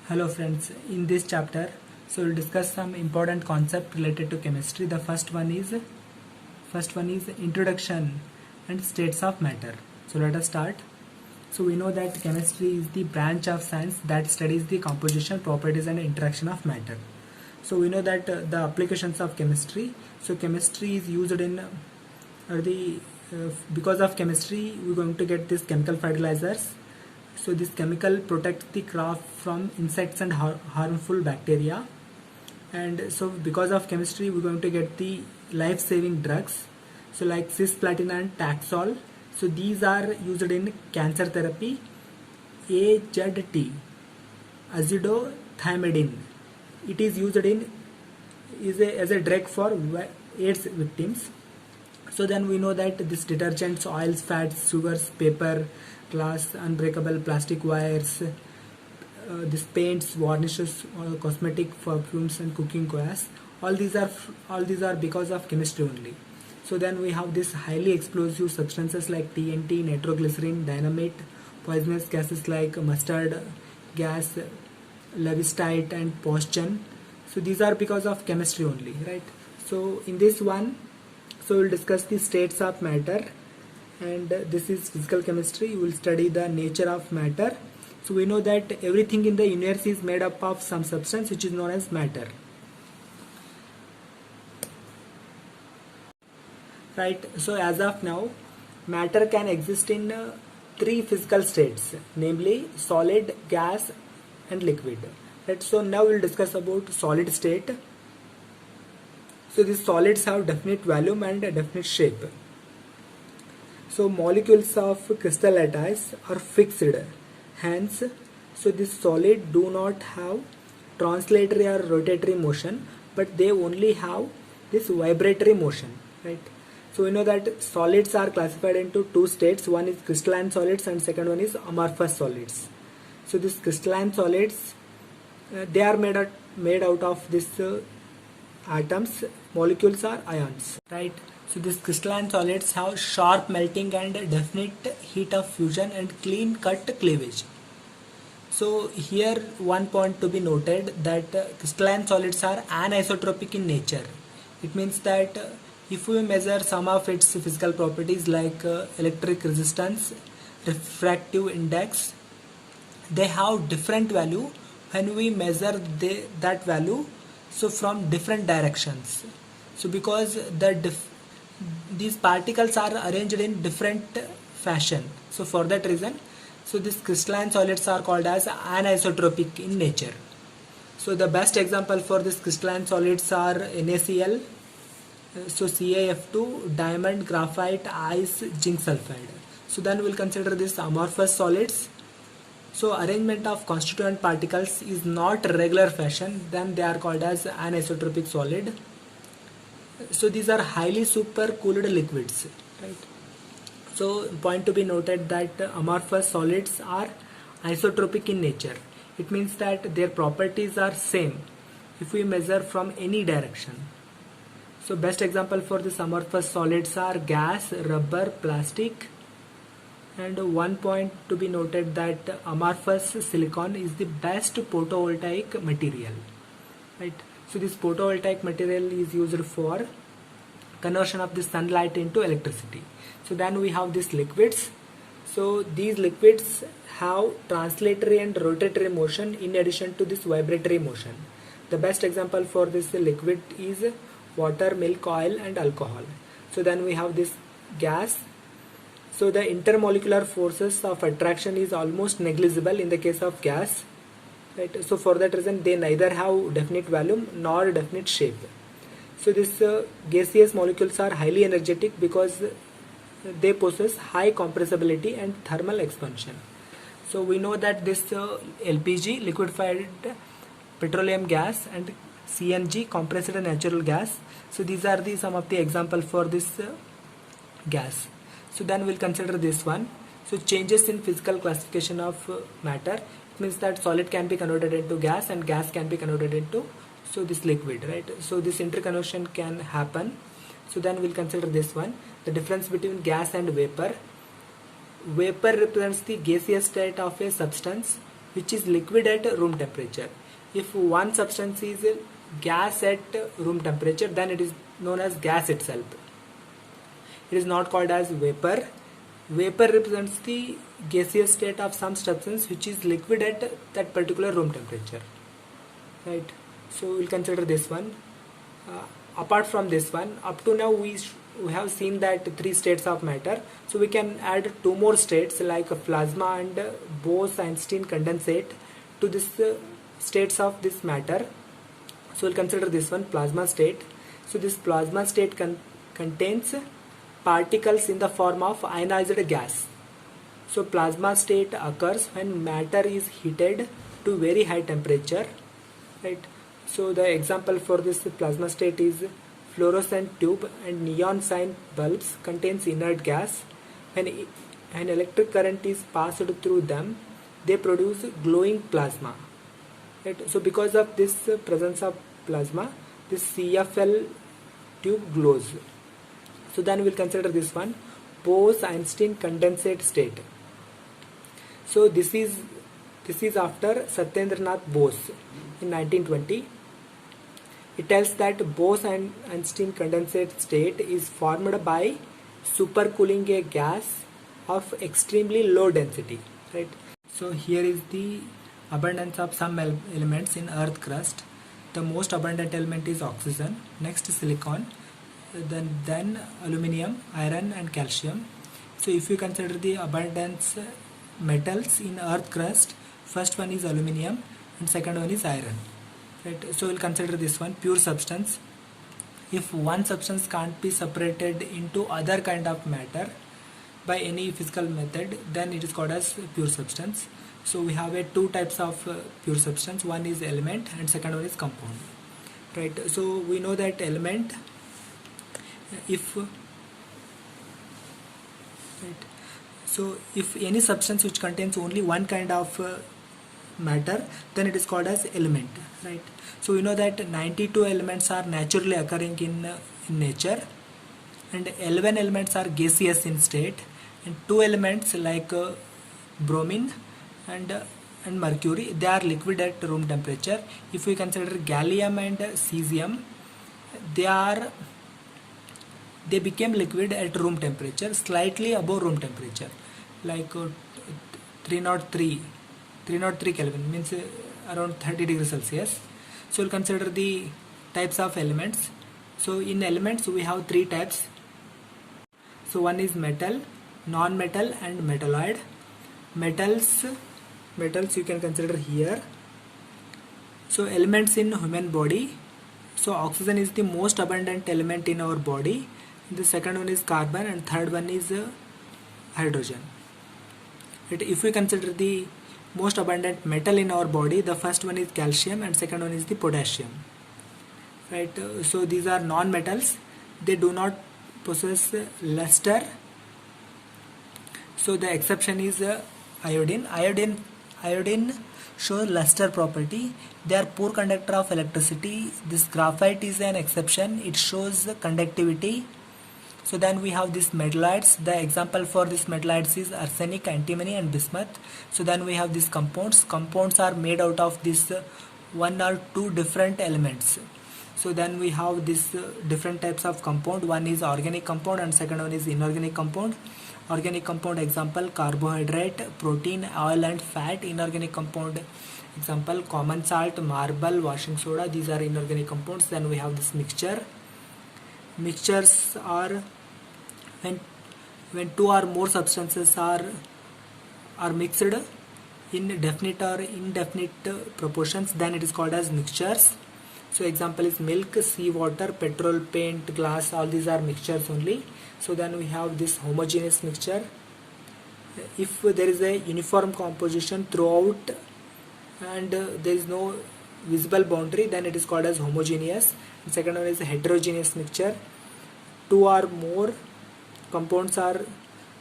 Hello friends, in this chapter, we'll discuss some important concept related to chemistry. The first one is introduction and states of matter. So let us start. So we know that chemistry is the branch of science that studies the composition, properties and interaction of matter. So we know that the applications of chemistry. So chemistry is used in because of chemistry we're going to get these chemical fertilizers. So this chemical protects the crop from insects and harmful bacteria. And so because of chemistry we're going to get the life-saving drugs. So like cisplatin and Taxol. So these are used in cancer therapy. AZT, azidothymidine. It is used as a drug for AIDS victims. So then we know that this detergents, oils, fats, sugars, paper, glass, unbreakable plastic wires, this paints, varnishes, cosmetic perfumes and cooking gas, all these are because of chemistry only. So then we have this highly explosive substances like TNT, nitroglycerin, dynamite, poisonous gases like mustard gas, levistate and postion. So these are because of chemistry only, right? So in this one, so we'll discuss the states of matter, and this is physical chemistry. You will study the nature of matter. So we know that everything in the universe is made up of some substance which is known as matter, right? So as of now, matter can exist in three physical states, namely solid, gas and liquid, right? So now we'll discuss about solid state. So these solids have definite volume and a definite shape. So molecules of crystal lattice are fixed. Hence, so this solid do not have translatory or rotatory motion, but they only have this vibratory motion, right? So we know that solids are classified into two states. One is crystalline solids and second one is amorphous solids. So these crystalline solids, they are made out of this atoms. Molecules are ions, right? So these crystalline solids have sharp melting and definite heat of fusion and clean cut cleavage. So here one point to be noted that crystalline solids are anisotropic in nature. It means that if we measure some of its physical properties like electric resistance, refractive index, they have different value when we measure that value, so from different directions. So because these particles are arranged in different fashion, so for that reason, so these crystalline solids are called as anisotropic in nature. So the best example for these crystalline solids are NaCl, so CaF2, diamond, graphite, ice, zinc sulfide. So then we'll consider this amorphous solids. So arrangement of constituent particles is not regular fashion, then they are called as anisotropic solid. So these are highly supercooled liquids, right? So point to be noted that amorphous solids are isotropic in nature. It means that their properties are same if we measure from any direction. So best example for these amorphous solids are gas, rubber, plastic. And one point to be noted that amorphous silicon is the best photovoltaic material, right? So this photovoltaic material is used for conversion of the sunlight into electricity. So then we have these liquids. So these liquids have translatory and rotatory motion in addition to this vibratory motion. The best example for this liquid is water, milk, oil and alcohol. So then we have this gas. So the intermolecular forces of attraction is almost negligible in the case of gas, right? So for that reason they neither have definite volume nor definite shape. So these gaseous molecules are highly energetic because they possess high compressibility and thermal expansion. So we know that this LPG, liquefied petroleum gas, and CNG, compressed natural gas. So these are some of the example for this gas. So then we'll consider this one. So changes in physical classification of matter. It means that solid can be converted into gas and gas can be converted into this liquid, right? So this interconversion can happen. So then we'll consider this one. The difference between gas and vapor. Vapor represents the gaseous state of a substance which is liquid at room temperature. If one substance is gas at room temperature, then it is known as gas itself. It is not called as vapor. Vapor represents the gaseous state of some substance which is liquid at that particular room temperature. Right. So we'll consider this one. Apart from this one, up to now we have seen that three states of matter. So we can add two more states like a plasma and Bose-Einstein condensate to this states of this matter. So we'll consider this one, plasma state. So this plasma state contains particles in the form of ionized gas. So plasma state occurs when matter is heated to very high temperature, right? So the example for this plasma state is fluorescent tube and neon sign bulbs contains inert gas. When an electric current is passed through them, they produce glowing plasma. Right? So because of this presence of plasma, this CFL tube glows. So then we'll consider this one, Bose-Einstein condensate state. So this is after Satyendranath Bose in 1920. It tells that Bose-Einstein condensate state is formed by supercooling a gas of extremely low density. Right. So here is the abundance of some elements in earth crust. The most abundant element is oxygen, next silicon, then aluminium, iron and calcium. So if you consider the abundance metals in earth crust, first one is aluminium and second one is iron. Right. So we'll consider this one, pure substance. If one substance can't be separated into other kind of matter by any physical method, then it is called as pure substance. So we have two types of pure substance. One is element and second one is compound. Right. So we know that element, if any substance which contains only one kind of matter, then it is called as element. Right. So we know that 92 elements are naturally occurring in nature, and 11 elements are gaseous in state, and 2 elements like bromine and mercury, they are liquid at room temperature. If we consider gallium and cesium, they became liquid at room temperature, slightly above room temperature, like 303 Kelvin, means around 30 degrees Celsius. So we'll consider the types of elements. So in elements we have three types. So one is metal, non-metal and metalloid. Metals you can consider here. So elements in human body. So oxygen is the most abundant element in our body. The second one is carbon and third one is hydrogen. Right. If we consider the most abundant metal in our body, the first one is calcium and second one is the potassium. Right. So these are non-metals. They do not possess luster. So the exception is iodine. Iodine shows luster property. They are poor conductor of electricity. This graphite is an exception. It shows conductivity. So then we have these metalloids. The example for these metalloids is arsenic, antimony and bismuth. So then we have these compounds. Compounds are made out of this one or two different elements. So then we have these different types of compound. One is organic compound and second one is inorganic compound. Organic compound example carbohydrate, protein, oil and fat. Inorganic compound example common salt, marble, washing soda. These are inorganic compounds. Then we have this mixture. Mixtures are when two or more substances are mixed in definite or indefinite proportions, then it is called as mixtures. So example is milk, sea water, petrol, paint, glass, all these are mixtures only. So then we have this homogeneous mixture. If there is a uniform composition throughout and there is no visible boundary, then it is called as homogeneous. And second one is a heterogeneous mixture. Two or more compounds are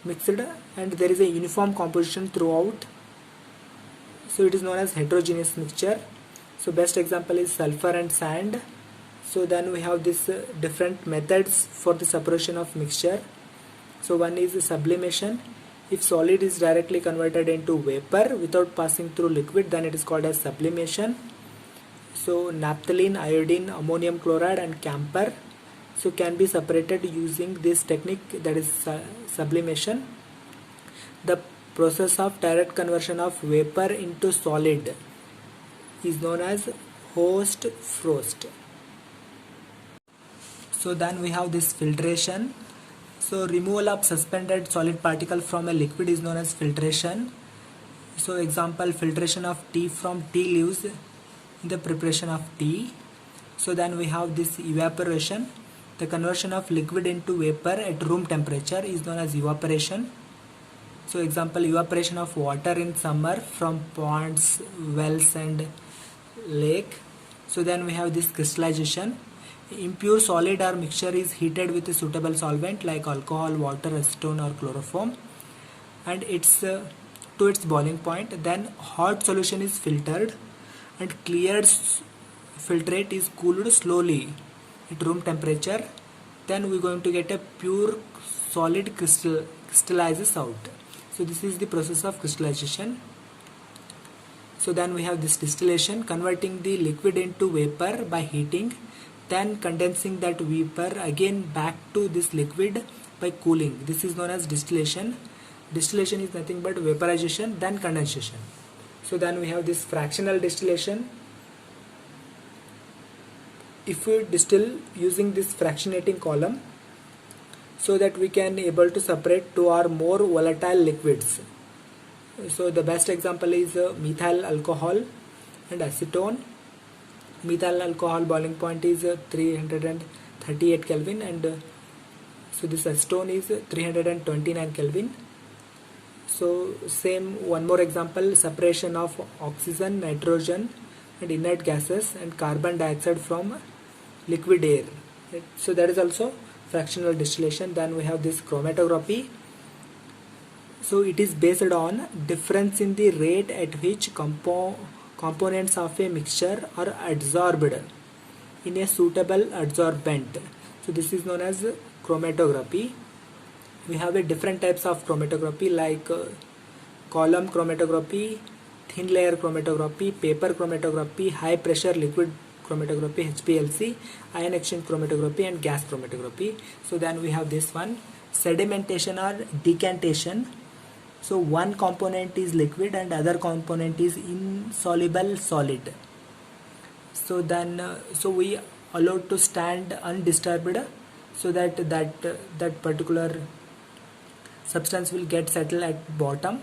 mixed and there is a uniform composition throughout, so it is known as heterogeneous mixture. So best example is sulfur and sand. So then we have this different methods for the separation of mixture. So one is sublimation. If solid is directly converted into vapor without passing through liquid, then it is called as sublimation. So naphthalene, iodine, ammonium chloride and camphor can be separated using this technique, that is sublimation. The process of direct conversion of vapor into solid is known as Host-Frost. So then we have this filtration. So removal of suspended solid particle from a liquid is known as filtration. So example, filtration of tea from tea leaves in the preparation of tea. So then we have this evaporation. The conversion of liquid into vapor at room temperature is known as evaporation. So example, evaporation of water in summer from ponds, wells and lake. So then we have this crystallization. Impure solid or mixture is heated with a suitable solvent like alcohol, water, acetone or chloroform, and it's to its boiling point. Then hot solution is filtered and cleared filtrate is cooled slowly at room temperature. Then we're going to get a pure solid crystallizes out. So this is the process of crystallization. So then we have this distillation, converting the liquid into vapor by heating, then condensing that vapor again back to this liquid by cooling. This is known as distillation. Distillation is nothing but vaporization, then condensation. So then we have this fractional distillation. If we distill using this fractionating column, so that we can able to separate two or more volatile liquids. So the best example is methyl alcohol and acetone. Methyl alcohol boiling point is 338 Kelvin and so this acetone is 329 Kelvin. So same one more example, separation of oxygen, nitrogen and inert gases and carbon dioxide from liquid air. So that is also fractional distillation. Then we have this chromatography. So it is based on difference in the rate at which components of a mixture are adsorbed in a suitable adsorbent. So this is known as chromatography. We have a different types of chromatography like column chromatography, thin layer chromatography, paper chromatography, high pressure liquid chromatography, HPLC, ion exchange chromatography and gas chromatography. So then we have this one, sedimentation or decantation. So one component is liquid and other component is insoluble solid. So then so we allowed to stand undisturbed so that particular substance will get settled at bottom.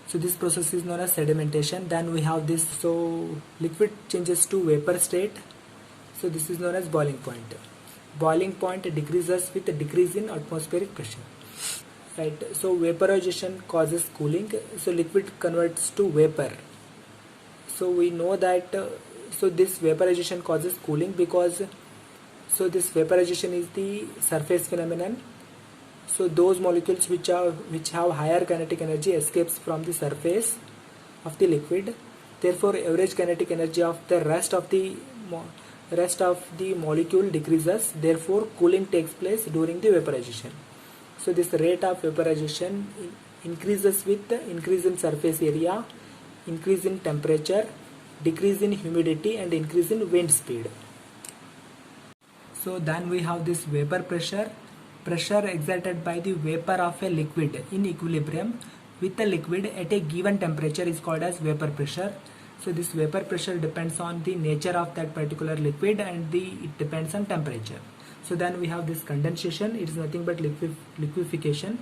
So this process is known as sedimentation. Then we have this, so liquid changes to vapor state. So this is known as boiling point. Boiling point decreases with a decrease in atmospheric pressure. Right. So vaporization causes cooling. So liquid converts to vapor. So we know that so this vaporization causes cooling because so this vaporization is the surface phenomenon. So those molecules which have higher kinetic energy escapes from the surface of the liquid. Therefore, average kinetic energy of the rest of the molecule decreases. Therefore, cooling takes place during the vaporization. So this rate of vaporization increases with the increase in surface area, increase in temperature, decrease in humidity and increase in wind speed. So then we have this vapor pressure. Pressure exerted by the vapor of a liquid in equilibrium with a liquid at a given temperature is called as vapor pressure. So this vapor pressure depends on the nature of that particular liquid and it depends on temperature. So then we have this condensation. It is nothing but liquefaction.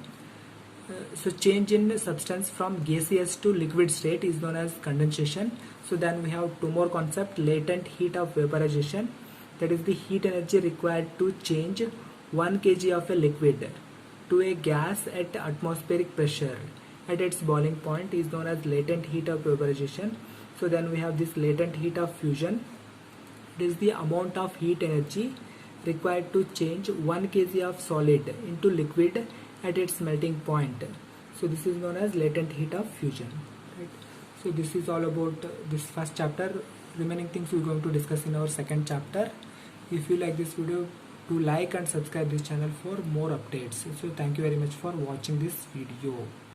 So change in substance from gaseous to liquid state is known as condensation. So then we have two more concepts, latent heat of vaporization, that is the heat energy required to change 1 kg of a liquid to a gas at atmospheric pressure at its boiling point is known as latent heat of vaporization. So then we have this latent heat of fusion. It is the amount of heat energy required to change 1 kg of solid into liquid at its melting point. So this is known as latent heat of fusion. Right? So this is all about this first chapter. Remaining things we are going to discuss in our second chapter. If you like this video, do like and subscribe this channel for more updates. So thank you very much for watching this video.